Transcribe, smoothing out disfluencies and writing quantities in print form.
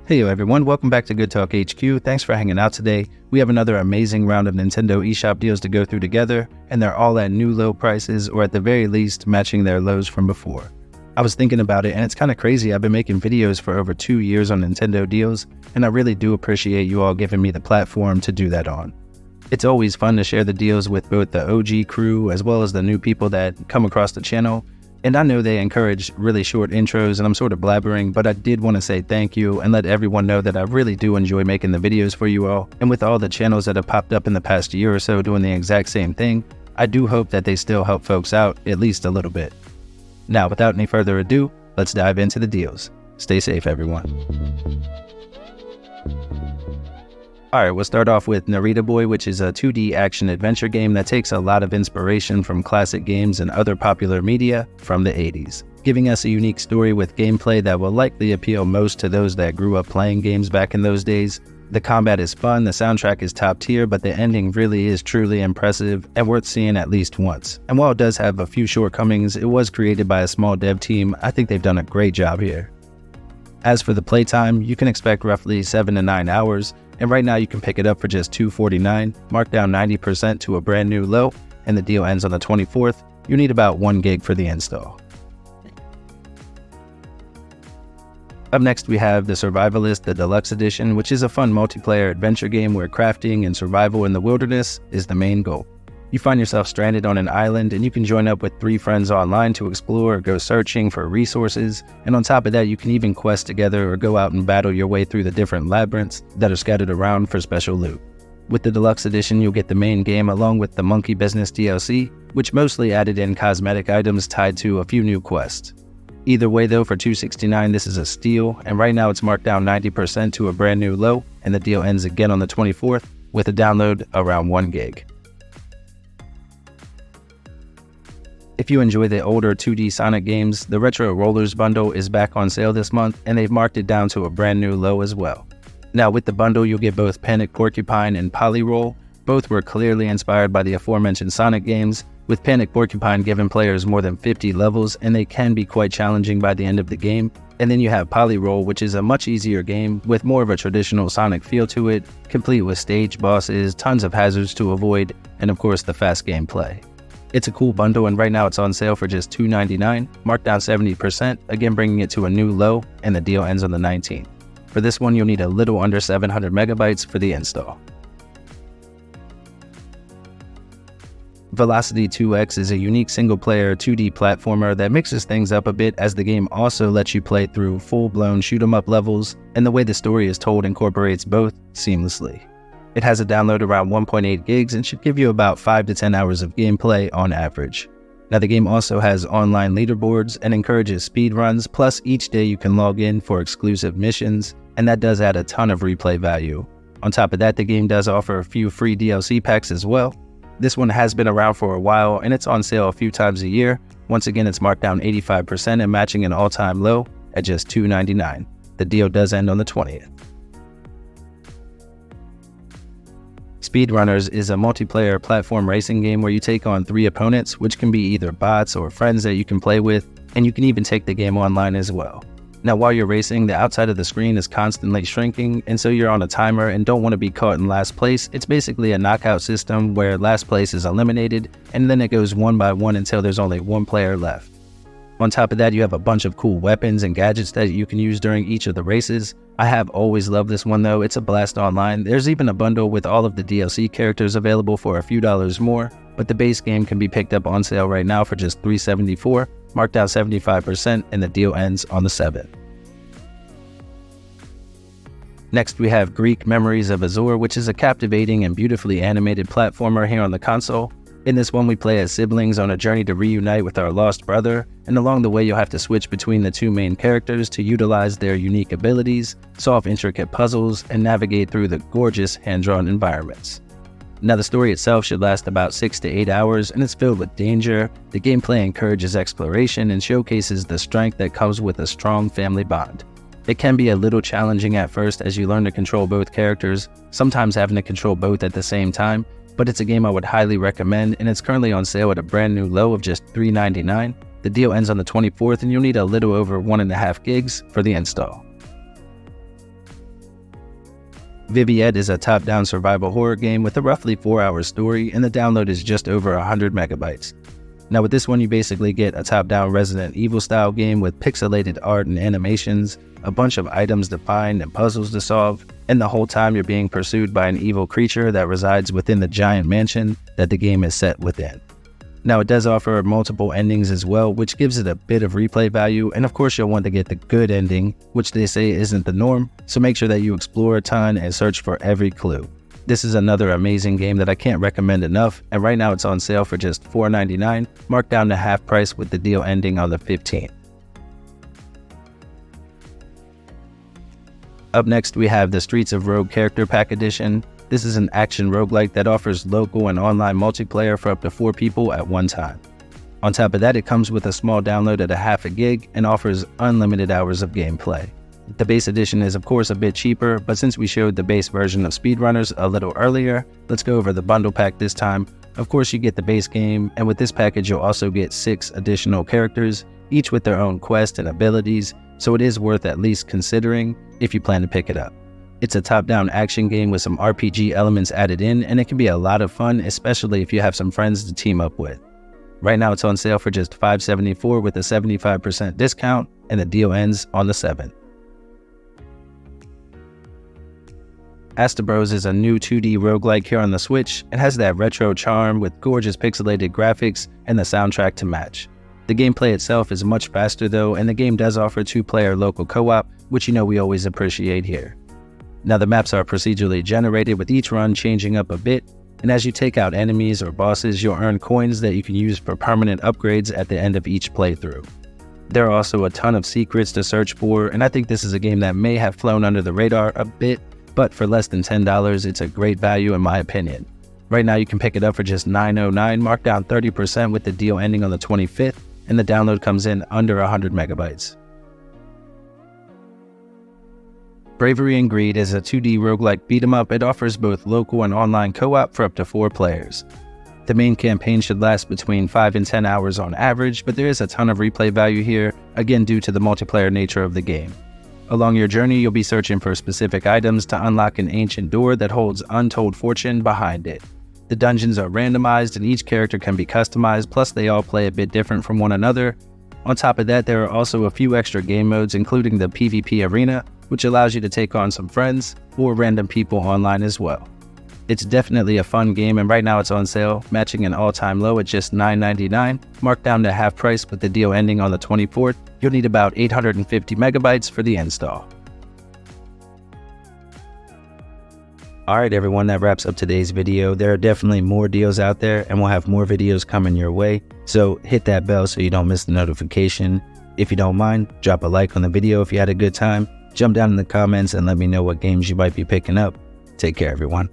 Hey everyone, welcome back to Good Talk HQ. Thanks for hanging out today. We have another amazing round of Nintendo eShop deals to go through together, and they're all at new low prices, or at the very least, matching their lows from before. I was thinking about it, and it's kind of crazy. I've been making videos for over 2 years on Nintendo deals, and I really do appreciate you all giving me the platform to do that on. It's always fun to share the deals with both the OG crew as well as the new people that come across the channel. And I know they encourage really short intros and I'm sort of blabbering, but I did want to say thank you and let everyone know that I really do enjoy making the videos for you all. And with all the channels that have popped up in the past year or so doing the exact same thing, I do hope that they still help folks out at least a little bit. Now, without any further ado, let's dive into the deals. Stay safe, everyone. Alright, we'll start off with Narita Boy, which is a 2D action-adventure game that takes a lot of inspiration from classic games and other popular media from the 80s, giving us a unique story with gameplay that will likely appeal most to those that grew up playing games back in those days. The combat is fun, the soundtrack is top tier, but the ending really is truly impressive and worth seeing at least once. And while it does have a few shortcomings, it was created by a small dev team. I think they've done a great job here. As for the playtime, you can expect roughly 7 to 9 hours, and right now you can pick it up for just $2.49, marked down 90% to a brand new low, and the deal ends on the 24th. You need about 1 gig for the install. Up next we have the Survivalists, the Deluxe Edition, which is a fun multiplayer adventure game where crafting and survival in the wilderness is the main goal. You find yourself stranded on an island and you can join up with 3 friends online to explore or go searching for resources, and on top of that you can even quest together or go out and battle your way through the different labyrinths that are scattered around for special loot. With the Deluxe Edition you'll get the main game along with the Monkey Business DLC, which mostly added in cosmetic items tied to a few new quests. Either way though, for $2.69 this is a steal, and right now it's marked down 90% to a brand new low, and the deal ends again on the 24th with a download around 1 gig. If you enjoy the older 2D Sonic games, the Retro Rollers bundle is back on sale this month, and they've marked it down to a brand new low as well. Now with the bundle you'll get both Panic Porcupine and Polyroll. Both were clearly inspired by the aforementioned Sonic games, with Panic Porcupine giving players more than 50 levels, and they can be quite challenging by the end of the game. And then you have Polyroll, which is a much easier game with more of a traditional Sonic feel to it, complete with stage bosses, tons of hazards to avoid, and of course the fast gameplay. It's a cool bundle, and right now it's on sale for just $2.99, marked down 70%, again bringing it to a new low, and the deal ends on the 19th. For this one you'll need a little under 700 megabytes for the install. Velocity 2X is a unique single-player 2D platformer that mixes things up a bit, as the game also lets you play through full-blown shoot-'em-up levels, and the way the story is told incorporates both seamlessly. It has a download around 1.8 gigs and should give you about 5 to 10 hours of gameplay on average. Now the game also has online leaderboards and encourages speedruns, plus each day you can log in for exclusive missions, and that does add a ton of replay value. On top of that, the game does offer a few free DLC packs as well. This one has been around for a while and it's on sale a few times a year. Once again, it's marked down 85% and matching an all-time low at just $2.99. The deal does end on the 20th. SpeedRunners is a multiplayer platform racing game where you take on 3 opponents, which can be either bots or friends that you can play with, and you can even take the game online as well. Now while you're racing, the outside of the screen is constantly shrinking, and so you're on a timer and don't want to be caught in last place. It's basically a knockout system where last place is eliminated, and then it goes one by one until there's only 1 player left. On top of that, you have a bunch of cool weapons and gadgets that you can use during each of the races. I have always loved this one though, it's a blast online. There's even a bundle with all of the DLC characters available for a few dollars more, but the base game can be picked up on sale right now for just $3.74, marked down 75%, and the deal ends on the 7th. Next we have Greak Memories of Azur, which is a captivating and beautifully animated platformer here on the console. In this one we play as siblings on a journey to reunite with our lost brother, and along the way you'll have to switch between the 2 main characters to utilize their unique abilities, solve intricate puzzles, and navigate through the gorgeous hand-drawn environments. Now the story itself should last about 6 to 8 hours, and it's filled with danger. The gameplay encourages exploration and showcases the strength that comes with a strong family bond. It can be a little challenging at first as you learn to control both characters, sometimes having to control both at the same time, but it's a game I would highly recommend, and it's currently on sale at a brand new low of just $3.99. The deal ends on the 24th, and you'll need a little over 1.5 gigs for the install. Viviette is a top-down survival horror game with a roughly 4-hour story, and the download is just over 100 megabytes. Now with this one, you basically get a top-down Resident Evil style game with pixelated art and animations, a bunch of items to find and puzzles to solve, and the whole time you're being pursued by an evil creature that resides within the giant mansion that the game is set within. Now it does offer multiple endings as well, which gives it a bit of replay value, and of course you'll want to get the good ending, which they say isn't the norm, so make sure that you explore a ton and search for every clue. This is another amazing game that I can't recommend enough, and right now it's on sale for just $4.99, marked down to half price with the deal ending on the 15th. Up next we have the Streets of Rogue Character Pack Edition. This is an action roguelike that offers local and online multiplayer for up to 4 people at one time. On top of that, it comes with a small download at a half a gig and offers unlimited hours of gameplay. The base edition is of course a bit cheaper, but since we showed the base version of SpeedRunners a little earlier, let's go over the bundle pack this time. Of course you get the base game, and with this package you'll also get 6 additional characters, each with their own quest and abilities, so it is worth at least considering if you plan to pick it up. It's a top-down action game with some RPG elements added in, and it can be a lot of fun, especially if you have some friends to team up with. Right now it's on sale for just $5.74 with a 75% discount, and the deal ends on the 7th. Astebros is a new 2D roguelike here on the Switch. It has that retro charm with gorgeous pixelated graphics and the soundtrack to match. The gameplay itself is much faster though, and the game does offer 2-player local co-op, which you know we always appreciate here. Now the maps are procedurally generated, with each run changing up a bit, and as you take out enemies or bosses, you'll earn coins that you can use for permanent upgrades at the end of each playthrough. There are also a ton of secrets to search for, and I think this is a game that may have flown under the radar a bit, but for less than $10, it's a great value in my opinion. Right now you can pick it up for just $9.09, marked down 30% with the deal ending on the 25th, and the download comes in under 100 megabytes. Bravery and Greed is a 2D roguelike beat-em-up. It offers both local and online co-op for up to 4 players. The main campaign should last between 5 and 10 hours on average, but there is a ton of replay value here, again due to the multiplayer nature of the game. Along your journey, you'll be searching for specific items to unlock an ancient door that holds untold fortune behind it. The dungeons are randomized and each character can be customized, plus they all play a bit different from one another. On top of that, there are also a few extra game modes, including the PvP arena, which allows you to take on some friends or random people online as well. It's definitely a fun game, and right now it's on sale, matching an all-time low at just $9.99, marked down to half price with the deal ending on the 24th. You'll need about 850 megabytes for the install. Alright everyone, that wraps up today's video. There are definitely more deals out there, and we'll have more videos coming your way, so hit that bell so you don't miss the notification. If you don't mind, drop a like on the video if you had a good time. Jump down in the comments and let me know what games you might be picking up. Take care everyone.